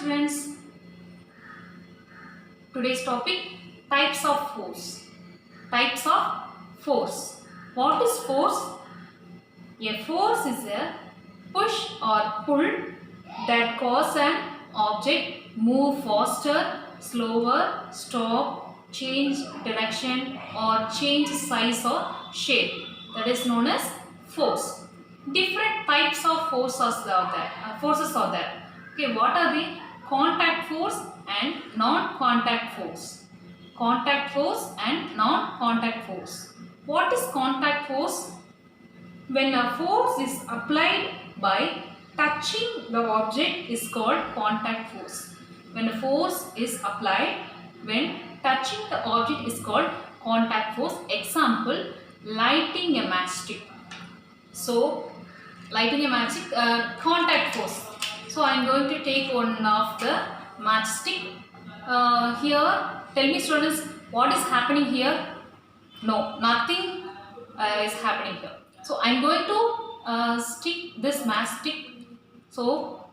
students. Today's topic, types of force. Types of force. What is force? A force is a push or pull that causes an object move faster, slower, stop, change direction or change size or shape. That is known as force. Different types of forces are there. Okay, what are they? Contact force and non-contact force. Contact force and non-contact force. What is contact force? When a force is applied by touching the object is called contact force. When a force is applied when touching the object is called contact force. Example, lighting a matchstick. So, lighting a matchstick, contact force. So, I am going to take one of the matchstick. Here, tell me students, what is happening here? No, nothing is happening here. So, I am going to stick this matchstick. So,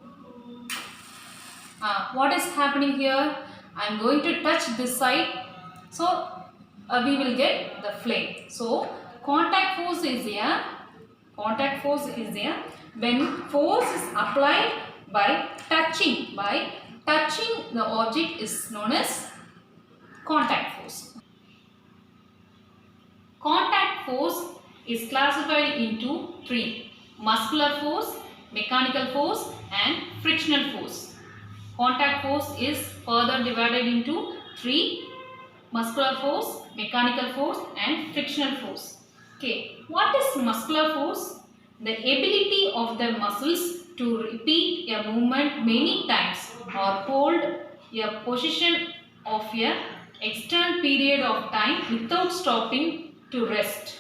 what is happening here? I am going to touch this side. So, we will get the flame. So, contact force is here. Contact force is there when force is applied by touching. By touching the object is known as contact force. Contact force is classified into three: muscular force, mechanical force and frictional force. Contact force is further divided into three: muscular force, mechanical force and frictional force. Okay, what is muscular force? The ability of the muscles to repeat a movement many times or hold a position of a extended period of time without stopping to rest.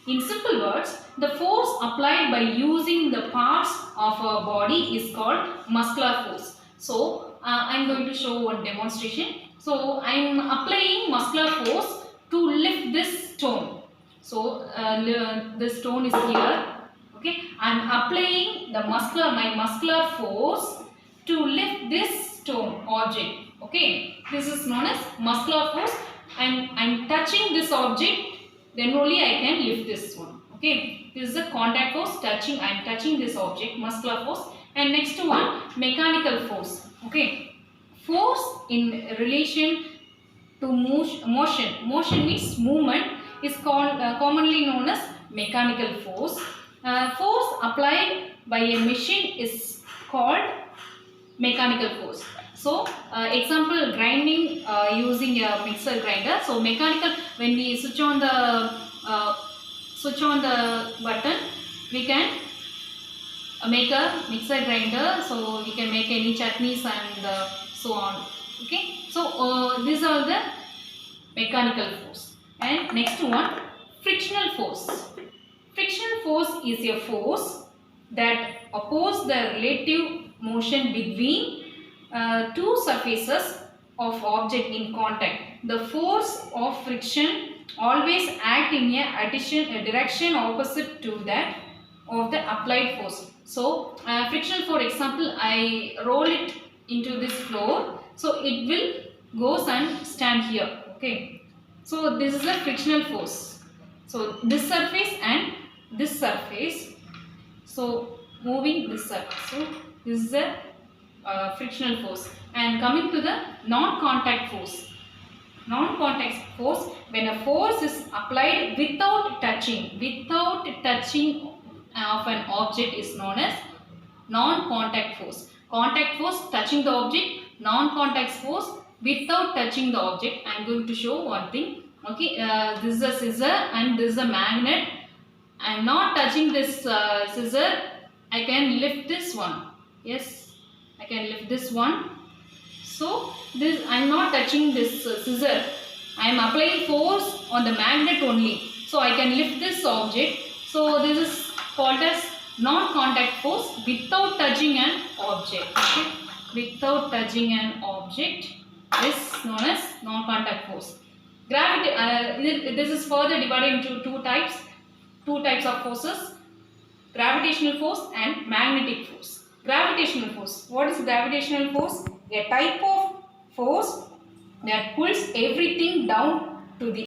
In simple words, the force applied by using the parts of our body is called muscular force. So, I am going to show one demonstration. So, I am applying muscular force to lift this stone. So, this stone is here. Okay, I am applying my muscular force to lift this stone object. Okay, this is known as muscular force. I am touching this object, then only I can lift this one. Okay, this is a contact force, touching. I am touching this object, muscular force. And next one, mechanical force. Okay, force in relation to motion. Motion means movement is called commonly known as mechanical force. Force applied by a machine is called mechanical force. So, example, grinding using a mixer grinder. So, mechanical, when we switch on the button, we can make a mixer grinder. So, we can make any chutneys and so on. Okay. So, these are the mechanical force. And next one, frictional force. Frictional force is a force that opposes the relative motion between two surfaces of object in contact. The force of friction always act in a direction opposite to that of the applied force. So, friction, for example, I roll it into this floor, so it will goes and stand here. Okay. So, this is a frictional force. So, this surface and this surface. So, moving this surface. So, this is a frictional force. And coming to the non-contact force. Non-contact force, when a force is applied without touching of an object is known as non-contact force. Contact force, touching the object. Non-contact force, without touching the object. I am going to show one thing. Okay, this is a scissor and this is a magnet. I am not touching this scissor. I can lift this one. Yes, I can lift this one. So, this I am not touching this scissor. I am applying force on the magnet only. So, I can lift this object. So, this is called as non-contact force without touching an object. Okay? Without touching an object is known as non-contact force. Gravity. This is further divided into two types of forces: gravitational force and magnetic force. Gravitational force. What is gravitational force? a type of force that pulls everything down to the